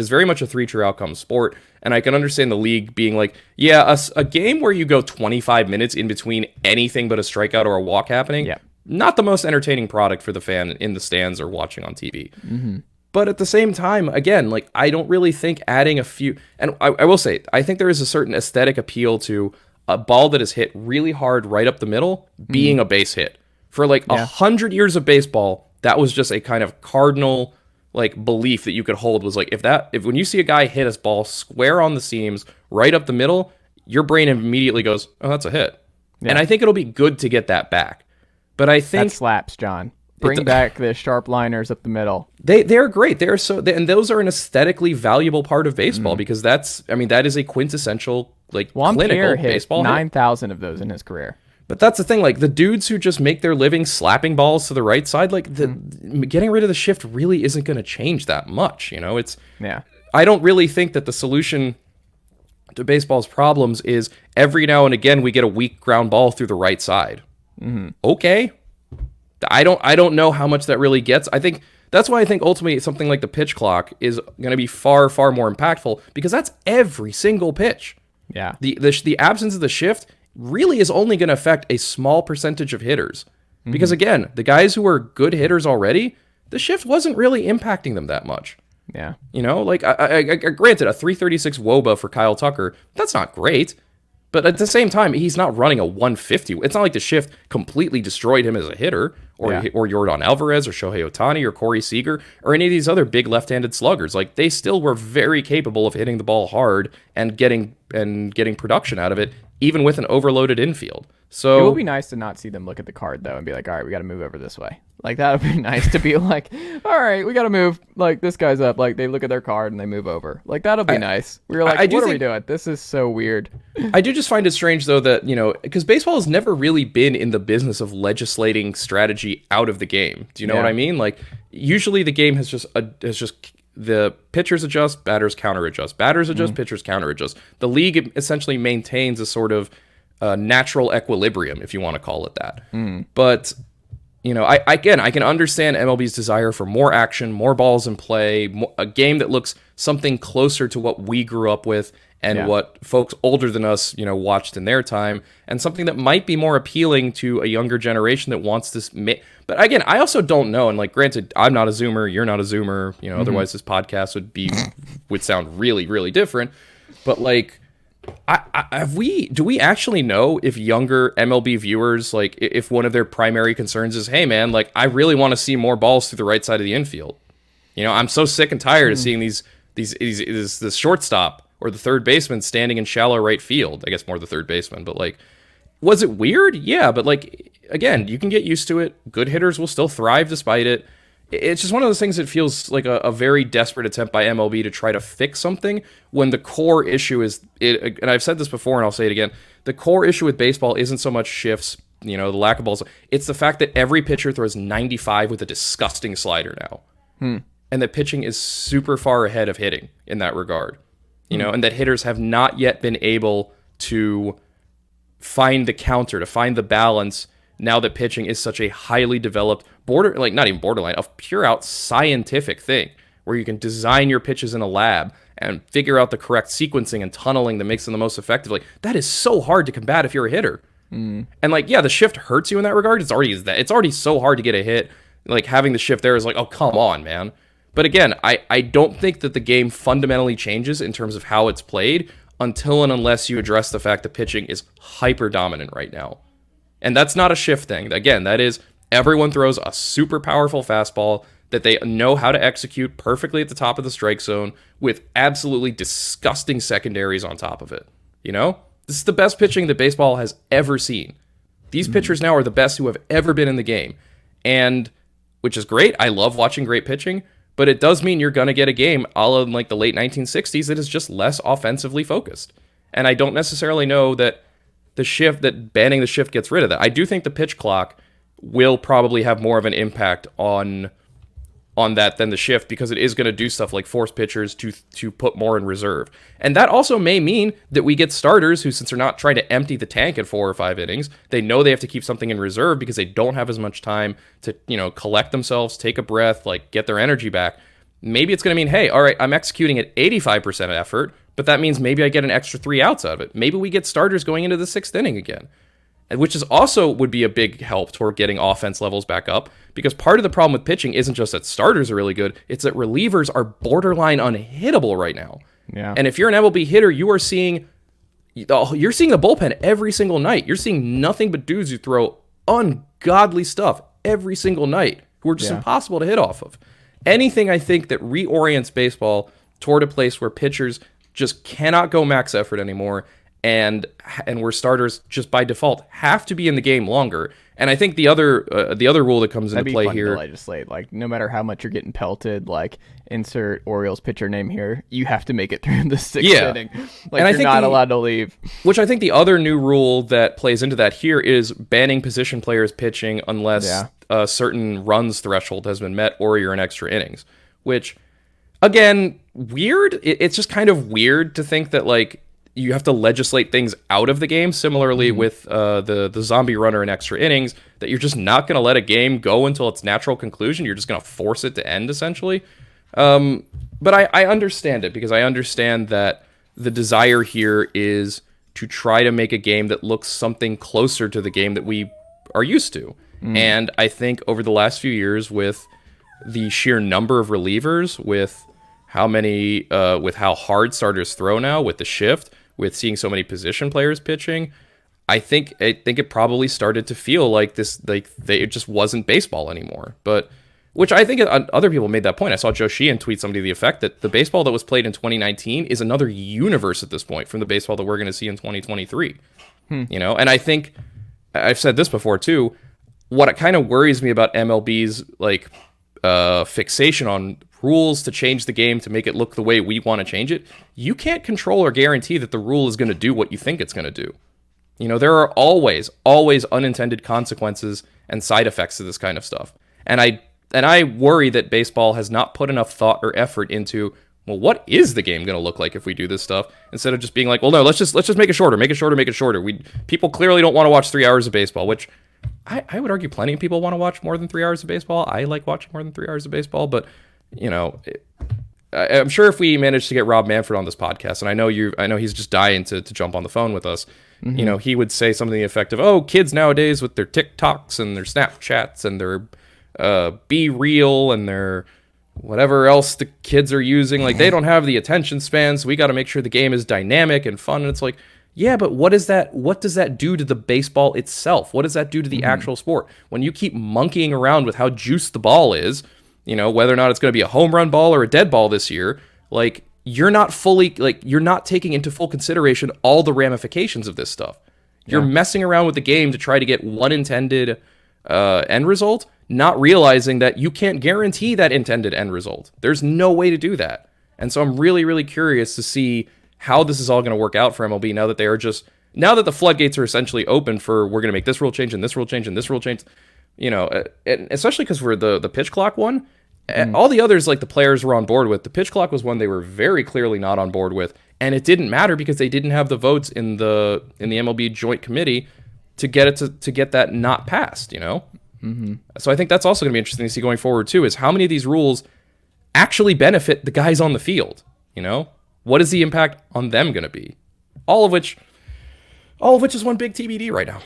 is very much a 3 true outcome sport. And I can understand the league being like, a game where you go 25 minutes in between anything but a strikeout or a walk happening, not the most entertaining product for the fan in the stands or watching on TV. But at the same time, again, like I don't really think adding a few, and I will say, I think there is a certain aesthetic appeal to a ball that is hit really hard right up the middle being a base hit. For like 100 years of baseball, that was just a kind of cardinal like belief that you could hold was like if when you see a guy hit his ball square on the seams right up the middle, your brain immediately goes, oh, that's a hit. And I think it'll be good to get that back. But I think that slaps, John. Bring back the sharp liners up the middle. They're great. And those are an aesthetically valuable part of baseball because that is a quintessential clinical hit baseball. 9,000 of those in his career. But that's the thing, like the dudes who just make their living slapping balls to the right side, getting rid of the shift really isn't going to change that much. I don't really think that the solution to baseball's problems is every now and again we get a weak ground ball through the right side. Okay. I don't know how much that really gets. I think that's why I think ultimately something like the pitch clock is going to be far, far more impactful because that's every single pitch. Yeah. The absence of the shift really is only going to affect a small percentage of hitters. Because again, the guys who are good hitters already, the shift wasn't really impacting them that much. Yeah. Granted, a 336 WOBA for Kyle Tucker, that's not great. But at the same time, he's not running a 150. It's not like the shift completely destroyed him as a hitter, or Yordan Alvarez, or Shohei Ohtani, or Corey Seager, or any of these other big left-handed sluggers. Like they still were very capable of hitting the ball hard and getting production out of it, even with an overloaded infield. So it would be nice to not see them look at the card though and be like, all right, we got to move over this way. Like that would be nice to be like, all right, we got to move. Like this guy's up. Like they look at their card and they move over. Like that'll be nice. We were like, what are we doing? This is so weird. I do just find it strange though that because baseball has never really been in the business of legislating strategy out of the game. Do you know what I mean? Like usually the game has just the pitchers adjust, batters counter adjust, batters adjust, pitchers counter adjust. The league essentially maintains a sort of natural equilibrium, if you want to call it that. But I can understand MLB's desire for more action, more balls in play, a game that looks something closer to what we grew up with and what folks older than us, watched in their time, and something that might be more appealing to a younger generation that wants this. But again, I also don't know. And granted, I'm not a Zoomer, you're not a Zoomer. Otherwise this podcast would sound really, really different. But do we actually know if younger MLB viewers, if one of their primary concerns is, hey man, I really want to see more balls through the right side of the infield. I'm so sick and tired of seeing this shortstop or the third baseman standing in shallow right field. I guess more the third baseman, but was it weird? Yeah, but again, you can get used to it. Good hitters will still thrive despite it. It's just one of those things that feels like a very desperate attempt by MLB to try to fix something when the core issue is, and I've said this before and I'll say it again, the core issue with baseball isn't so much shifts, the lack of balls. It's the fact that every pitcher throws 95 with a disgusting slider now. And that pitching is super far ahead of hitting in that regard. And that hitters have not yet been able to find the counter, to find the balance now that pitching is such a highly developed not even borderline, a pure out scientific thing where you can design your pitches in a lab and figure out the correct sequencing and tunneling that makes them the most effective. That is so hard to combat if you're a hitter. And the shift hurts you in that regard. It's already so hard to get a hit. Having the shift there is oh, come on, man. But again, I don't think that the game fundamentally changes in terms of how it's played until and unless you address the fact that pitching is hyper dominant right now. And that's not a shift thing. Again, that is everyone throws a super powerful fastball that they know how to execute perfectly at the top of the strike zone with absolutely disgusting secondaries on top of it. This is the best pitching that baseball has ever seen. These pitchers now are the best who have ever been in the game. And which is great. I love watching great pitching, but it does mean you're going to get a game a la the late 1960s that is just less offensively focused. And I don't necessarily know that banning the shift gets rid of that. I do think the pitch clock will probably have more of an impact on that than the shift because it is going to do stuff like force pitchers to put more in reserve. And that also may mean that we get starters who, since they're not trying to empty the tank in 4 or 5 innings, they know they have to keep something in reserve because they don't have as much time to, collect themselves, take a breath, get their energy back. Maybe it's going to mean, hey, all right, I'm executing at 85% effort, but that means maybe I get an extra 3 outs out of it. Maybe we get starters going into the 6th inning again, which is also would be a big help toward getting offense levels back up, because part of the problem with pitching isn't just that starters are really good, it's that relievers are borderline unhittable right now. Yeah. And if you're an MLB hitter, you're seeing the bullpen every single night. You're seeing nothing but dudes who throw ungodly stuff every single night who are just impossible to hit off of. Anything, I think, that reorients baseball toward a place where pitchers just cannot go max effort anymore and where starters just by default have to be in the game longer. And I think the other rule that comes into play here, to legislate, like, no matter how much you're getting pelted, like, insert Orioles pitcher name here, you have to make it through the sixth inning. Like, and you're not allowed to leave. Which I think the other new rule that plays into that here is banning position players pitching unless a certain runs threshold has been met or you're in extra innings. Which, again, weird. It's just kind of weird to think that, like, you have to legislate things out of the game. Similarly with the zombie runner in extra innings, that you're just not going to let a game go until its natural conclusion. You're just going to force it to end, essentially. But I understand it, because I understand that the desire here is to try to make a game that looks something closer to the game that we are used to. And I think over the last few years, with the sheer number of relievers, with how many, with how hard starters throw now, with the shift, with seeing so many position players pitching, I think it probably started to feel like this, like it just wasn't baseball anymore. But which I think other people made that point. I saw Joe Sheehan tweet somebody to the effect that the baseball that was played in 2019 is another universe at this point from the baseball that we're going to see in 2023. You know, and I think I've said this before too. What kind of worries me about MLB's like fixation on rules to change the game to make it look the way we want to change it, you can't control or guarantee that the rule is going to do what you think it's going to do. You know, there are always unintended consequences and side effects to this kind of stuff. And I worry that baseball has not put enough thought or effort into, well, what is the game going to look like if we do this stuff? Instead of just being like, well, no, let's just make it shorter. People clearly don't want to watch 3 hours of baseball, which I would argue plenty of people want to watch more than 3 hours of baseball. I like watching more than 3 hours of baseball, but you know, I'm sure if we managed to get Rob Manfred on this podcast, and I know he's just dying to jump on the phone with us, you know, he would say something to the effect of, oh, kids nowadays with their TikToks and their Snapchats and their Be Real and their whatever else the kids are using, like, they don't have the attention span, so we got to make sure the game is dynamic and fun. And it's like, yeah, but what does that do to the baseball itself? What does that do to the actual sport? When you keep monkeying around with how juiced the ball is, you know, whether or not it's going to be a home run ball or a dead ball this year, like, you're not taking into full consideration all the ramifications of this stuff. You're messing around with the game to try to get one intended end result, not realizing that you can't guarantee that intended end result. There's no way to do that. And so I'm really, really curious to see how this is all going to work out for MLB now that the floodgates are essentially open for, we're going to make this rule change and this rule change and this rule change. You know, and especially because we're the pitch clock one, all the others, like, the players were on board with. The pitch clock was one they were very clearly not on board with, and it didn't matter because they didn't have the votes in the MLB joint committee to get it to get that not passed. You know, so I think that's also going to be interesting to see going forward too. Is how many of these rules actually benefit the guys on the field? You know, what is the impact on them going to be? All of which is one big TBD right now.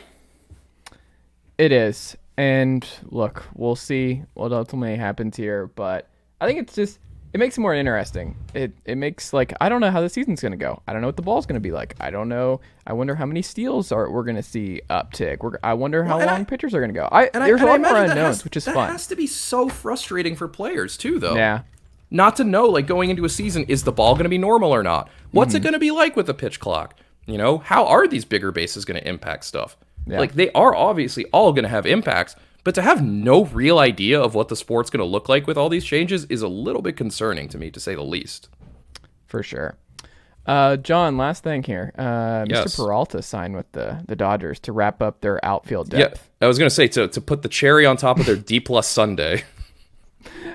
It is. And look, we'll see what ultimately happens here, but I think it makes it more interesting. It makes, like, I don't know how the season's going to go. I don't know what the ball's going to be like. I don't know. I wonder how many steals we're going to see uptick. I wonder how long pitchers are going to go. There's a lot more unknowns, which is fun. That has to be so frustrating for players too, though. Yeah. Not to know, like, going into a season, is the ball going to be normal or not? What's it going to be like with the pitch clock? You know, how are these bigger bases going to impact stuff? Yeah. Like, they are obviously all going to have impacts, but to have no real idea of what the sport's going to look like with all these changes is a little bit concerning to me, to say the least. For sure. John, last thing here. Mr. Peralta signed with the Dodgers to wrap up their outfield depth. Yeah, I was going to say, to put the cherry on top of their D-plus Sunday.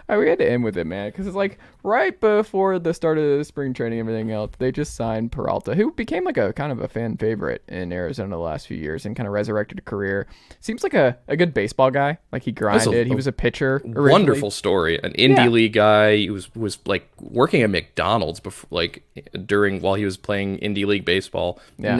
We had to end with it, man, because it's like right before the start of the spring training and everything else, they just signed Peralta, who became like a kind of a fan favorite in Arizona the last few years and kind of resurrected a career. Seems like a good baseball guy. Like, he grinded. He was a pitcher originally. Wonderful story. An indie league guy. He was like working at McDonald's before, like, while he was playing indie league baseball. Yeah.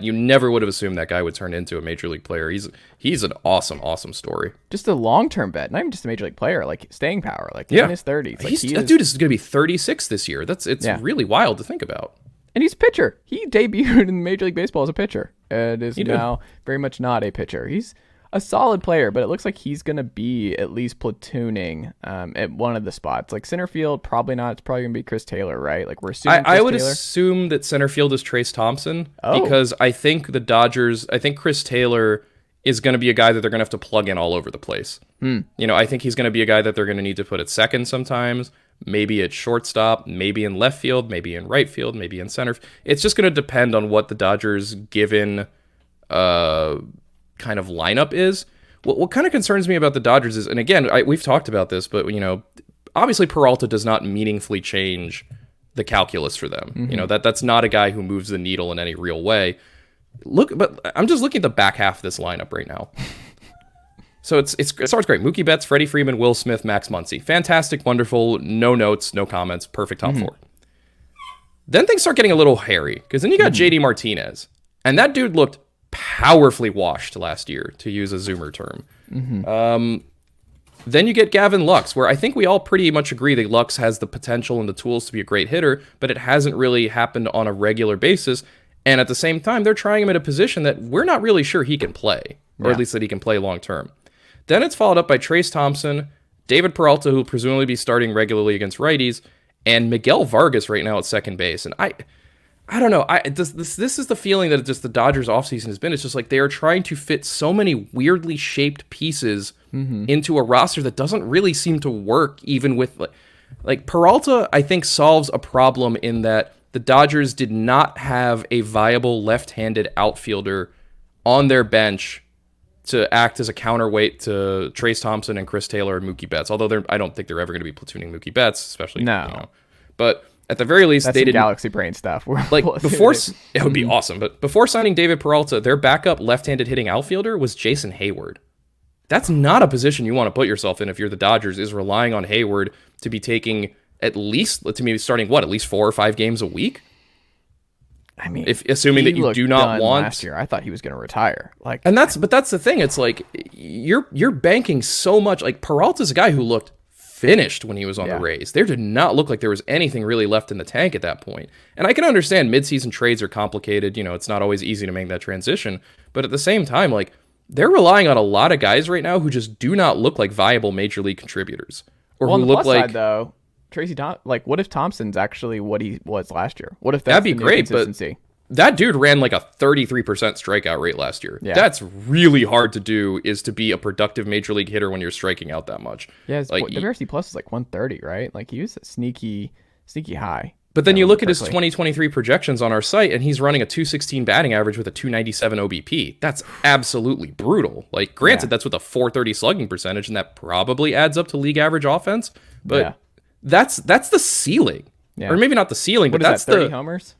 You never would have assumed that guy would turn into a major league player. He's an awesome story. Just a long-term bet, not even just a major league player, like staying power, like in his 30s. Like, that dude is going to be 36 this year. It's really wild to think about. And he's a pitcher. He debuted in Major League Baseball as a pitcher and is now very much not a pitcher. a solid player, but it looks like he's going to be at least platooning at one of the spots. Like center field, probably not. It's probably going to be Chris Taylor, right? Like we're assuming I would Taylor. assume that center field is Trace Thompson because I think I think Chris Taylor is going to be a guy that they're going to have to plug in all over the place. I think he's going to be a guy that they're going to need to put at second sometimes, maybe at shortstop, maybe in left field, maybe in right field, maybe in center. It's just going to depend on what the Dodgers' given kind of lineup is. What kind of concerns me about the Dodgers is, and again, we've talked about this, but obviously Peralta does not meaningfully change the calculus for them. That's not a guy who moves the needle in any real way. But I'm just looking at the back half of this lineup right now. So it starts great. Mookie Betts, Freddie Freeman, Will Smith, Max Muncy. Fantastic, wonderful, no notes, no comments, perfect top four. Then things start getting a little hairy, because then you got JD Martinez. And that dude looked powerfully washed last year, to use a Zoomer term. Then you get Gavin Lux, where I think we all pretty much agree that Lux has the potential and the tools to be a great hitter, but it hasn't really happened on a regular basis. And at the same time, they're trying him at a position that we're not really sure he can play, or at least that he can play long term. Then it's followed up by Trace Thompson, David Peralta, who will presumably be starting regularly against righties, and Miguel Vargas right now at second base. And I don't know. This is the feeling that just the Dodgers offseason has been. It's just like they are trying to fit so many weirdly shaped pieces into a roster that doesn't really seem to work, even with like Peralta, I think solves a problem in that the Dodgers did not have a viable left-handed outfielder on their bench to act as a counterweight to Trace Thompson and Chris Taylor and Mookie Betts. Although I don't think they're ever going to be platooning Mookie Betts, especially But at the very least, they did Galaxy Brain stuff. Before it would be awesome. But before signing David Peralta, their backup left-handed hitting outfielder was Jason Hayward. That's not a position you want to put yourself in if you're the Dodgers. Is relying on Hayward to be taking at least, to me, starting at least 4 or 5 games a week. I mean, assuming that you do not want. Last year, I thought he was going to retire. But that's the thing. It's like you're banking so much. Like Peralta's a guy who looked finished when he was on the Rays. There did not look like there was anything really left in the tank at that point. And I can understand midseason trades are complicated. It's not always easy to make that transition. But at the same time, like they're relying on a lot of guys right now who just do not look like viable major league contributors, or who look like. Side, though, what if Thompson's actually what he was last year? What if that'd be great? But that dude ran like a 33% strikeout rate last year. Yeah. That's really hard to do, is to be a productive major league hitter when you're striking out that much. Yeah, like WRC plus is like 130, right? Like he was a sneaky high. But then you look at his 2023 projections on our site, and he's running a 216 batting average with a 297 OBP. That's absolutely brutal. Like, granted, that's with a 430 slugging percentage, and that probably adds up to league average offense. But that's the ceiling, or maybe not the ceiling, but that's 30 homers.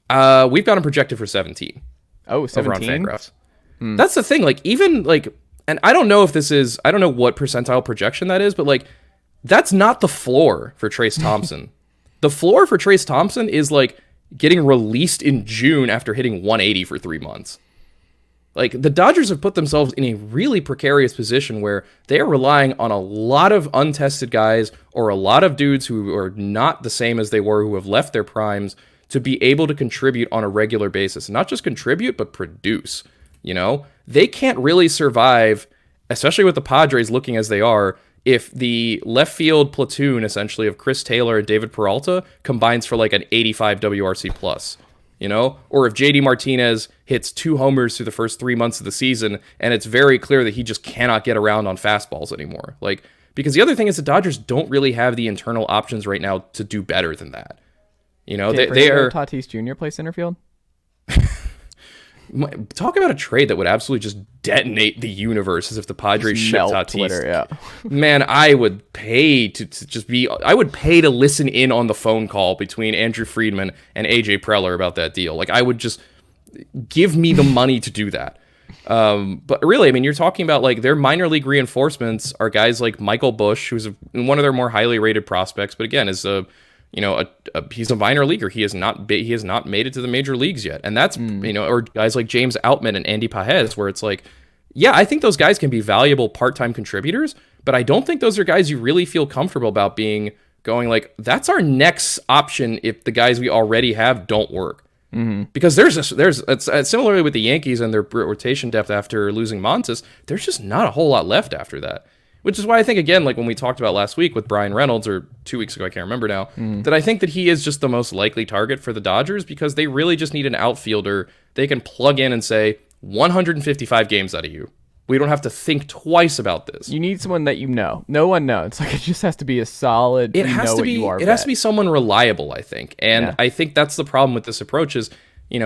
We've got him projected for 17. Oh, 17. Over on Fangraphs. That's the thing. Like, even like, and I don't know what percentile projection that is, but like, that's not the floor for Trace Thompson. The floor for Trace Thompson is like getting released in June after hitting 180 for 3 months. Like, the Dodgers have put themselves in a really precarious position where they are relying on a lot of untested guys, or a lot of dudes who are not the same as they were, who have left their primes, to be able to contribute on a regular basis. And not just contribute, but produce. They can't really survive, especially with the Padres looking as they are, if the left field platoon, essentially, of Chris Taylor and David Peralta combines for like an 85 WRC plus, or if JD Martinez hits 2 homers through the first 3 months of the season, and it's very clear that he just cannot get around on fastballs anymore. Like, because the other thing is the Dodgers don't really have the internal options right now to do better than that. They are. Tatis Jr. play center field. Talk about a trade that would absolutely just detonate the universe, as if the Padres shipped Tatis. Twitter, Man, I would pay I would pay to listen in on the phone call between Andrew Friedman and AJ Preller about that deal. Like, I would just give me the money to do that. But really, I mean, you're talking about like their minor league reinforcements are guys like Michael Busch, who's one of their more highly rated prospects, but again, is he's a minor leaguer. He has not made it to the major leagues yet. And that's, or guys like James Outman and Andy Pajes, where it's like, yeah, I think those guys can be valuable part-time contributors, but I don't think those are guys you really feel comfortable about going like, that's our next option if the guys we already have don't work. Because it's similarly with the Yankees and their rotation depth after losing Montas, there's just not a whole lot left after that. Which is why I think, again, like when we talked about last week with Brian Reynolds, or 2 weeks ago, I can't remember now, that I think that he is just the most likely target for the Dodgers because they really just need an outfielder they can plug in and say, 155 games out of you. We don't have to think twice about this. You need someone that you know. No one knows. Like, it just has to be a solid, it has to be someone reliable, I think. And I think that's the problem with this approach is,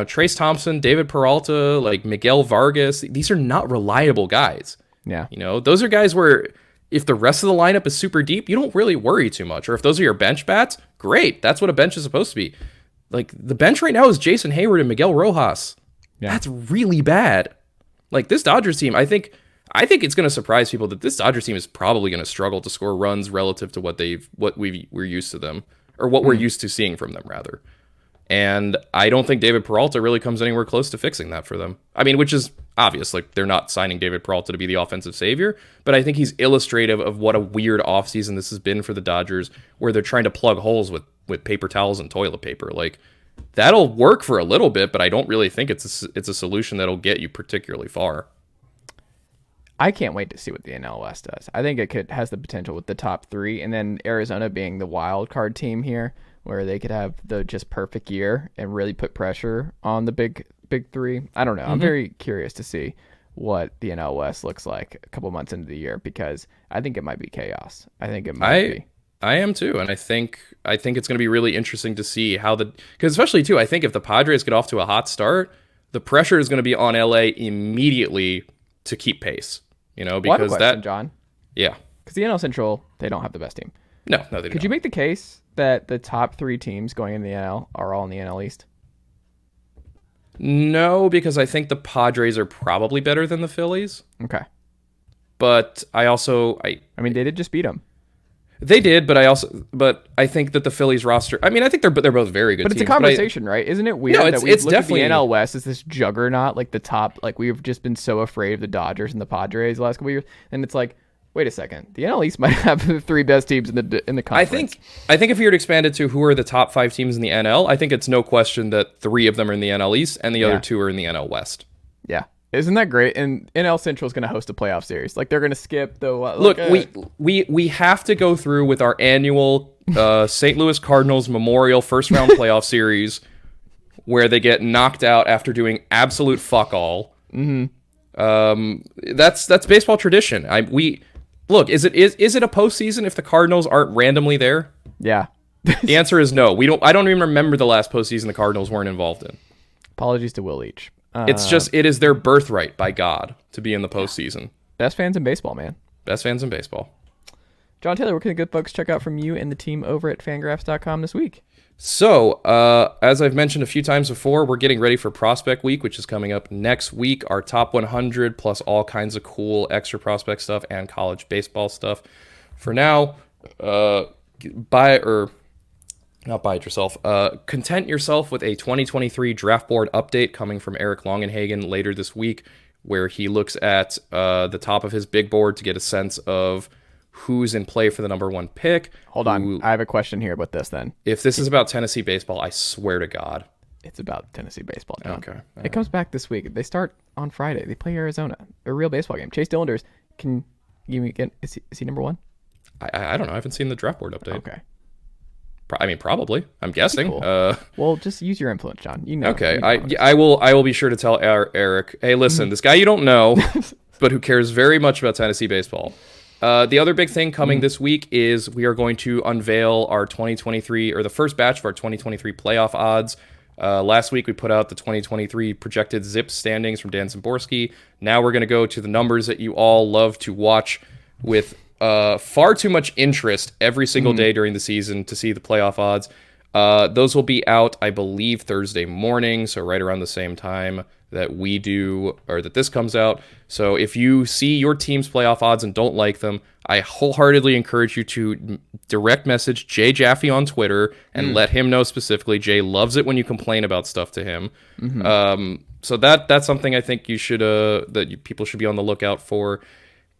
Trace Thompson, David Peralta, like Miguel Vargas, these are not reliable guys. Yeah. Those are guys where if the rest of the lineup is super deep, you don't really worry too much. Or if those are your bench bats, great. That's what a bench is supposed to be. Like, the bench right now is Jason Hayward and Miguel Rojas. Yeah. That's really bad. Like, this Dodgers team, I think it's going to surprise people that this Dodgers team is probably going to struggle to score runs relative to what we're used to them, or what we're used to seeing from them, rather. And I don't think David Peralta really comes anywhere close to fixing that for them. I mean, which is obvious. Like, they're not signing David Peralta to be the offensive savior, but I think he's illustrative of what a weird offseason this has been for the Dodgers, where they're trying to plug holes with paper towels and toilet paper. Like, that'll work for a little bit, but I don't really think it's a solution that'll get you particularly far. I can't wait to see what the NL West does. I think it has the potential with the top three, and then Arizona being the wild card team here, where they could have the just perfect year and really put pressure on the big three. I don't know. I'm very curious to see what the NL West looks like a couple months into the year, because I think it might be chaos. I think it might be. I am too, and I think it's going to be really interesting to see how because especially too, I think if the Padres get off to a hot start, the pressure is going to be on LA immediately to keep pace. Because John. Yeah. Because the NL Central, they don't have the best team. No, they don't. Could you make the case that the top three teams going in the NL are all in the NL East? No, because I think the Padres are probably better than the Phillies. Okay. But I mean, they did just beat them. They did, but I think that the Phillies roster. I mean, I think they're both very good. But teams, it's a conversation, right? Isn't it weird that we look at the NL West as this juggernaut, like the top? Like, we've just been so afraid of the Dodgers and the Padres the last couple of years, and it's like, wait a second, the NL East might have the three best teams in the conference. I think if you were to expand it to who are the top 5 teams in the NL, I think it's no question that 3 of them are in the NL East and the other 2 are in the NL West. Yeah. Isn't that great? And NL Central is going to host a playoff series. Like, they're going to skip the look. We have to go through with our annual St. Louis Cardinals Memorial first round playoff series, where they get knocked out after doing absolute fuck all. That's baseball tradition. Look. Is it a postseason if the Cardinals aren't randomly there? Yeah. The answer is no. I don't even remember the last postseason the Cardinals weren't involved in. Apologies to Will Leach. It is their birthright by God to be in the postseason. Best fans in baseball, man. Best fans in baseball. Jon Tayler, what can the good folks check out from you and the team over at Fangraphs.com this week? So, as I've mentioned a few times before, we're getting ready for Prospect Week, which is coming up next week. Our top 100 plus all kinds of cool extra prospect stuff and college baseball stuff. For now, not buy it yourself. Content yourself with a 2023 draft board update coming from Eric Longenhagen later this week, where he looks at the top of his big board to get a sense of who's in play for the number 1 pick. Hold on. I have a question here about this then. If this is about Tennessee baseball, I swear to God. It's about Tennessee baseball, John. Okay. It comes back this week. They start on Friday. They play Arizona. A real baseball game. Chase Dillinder's. Can you get? Is he number 1? I don't know. I haven't seen the draft board update. Okay. I mean, probably. I'm guessing. Cool. Well, just use your influence, John. Okay. I will be sure to tell Eric. Hey, listen, this guy you don't know, but who cares very much about Tennessee baseball. The other big thing coming this week is we are going to unveil our 2023, or the first batch of our 2023 playoff odds. Last week we put out the 2023 projected zip standings from Dan Szymborski. Now we're going to go to the numbers that you all love to watch with far too much interest every single day during the season to see the playoff odds. Those will be out, I believe, Thursday morning, so right around the same time that we do, or that this comes out. So if you see your team's playoff odds and don't like them, I wholeheartedly encourage you to direct message Jay Jaffe on Twitter and let him know specifically. Jay loves it when you complain about stuff to him. So that's something I think you should people should be on the lookout for.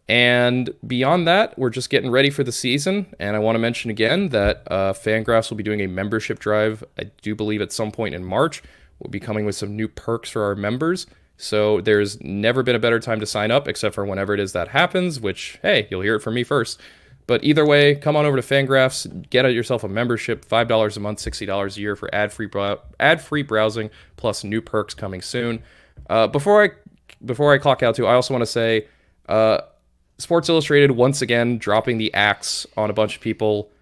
And beyond that, we're just getting ready for the season. And I want to mention again that Fangraphs will be doing a membership drive, I do believe at some point in March, We'll be coming with some new perks for our members. So there's never been a better time to sign up, except for whenever it is that happens, which, hey, you'll hear it from me first. But either way, come on over to Fangraphs, get yourself a membership, $5 a month, $60 a year for ad-free browsing, plus new perks coming soon. Before I clock out too, I also want to say, Sports Illustrated once again dropping the axe on a bunch of people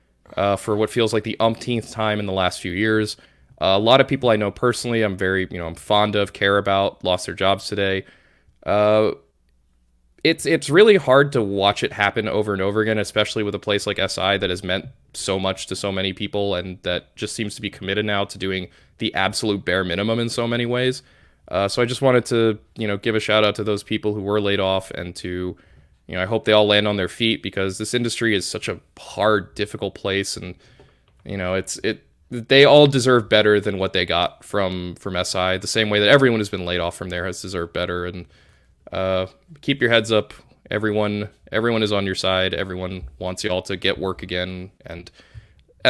for what feels like the umpteenth time in the last few years. A lot of people I know personally, I'm fond of, care about, lost their jobs today. It's really hard to watch it happen over and over again, especially with a place like SI that has meant so much to so many people and that just seems to be committed now to doing the absolute bare minimum in so many ways. So I just wanted to, give a shout out to those people who were laid off and to, I hope they all land on their feet because this industry is such a hard, difficult place. And, they all deserve better than what they got from SI, the same way that everyone who's been laid off from there has deserved better. And keep your heads up. Everyone is on your side. Everyone wants you all to get work again. And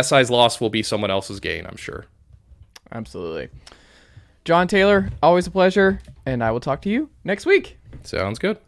SI's loss will be someone else's gain, I'm sure. Absolutely. Jon Tayler, always a pleasure. And I will talk to you next week. Sounds good.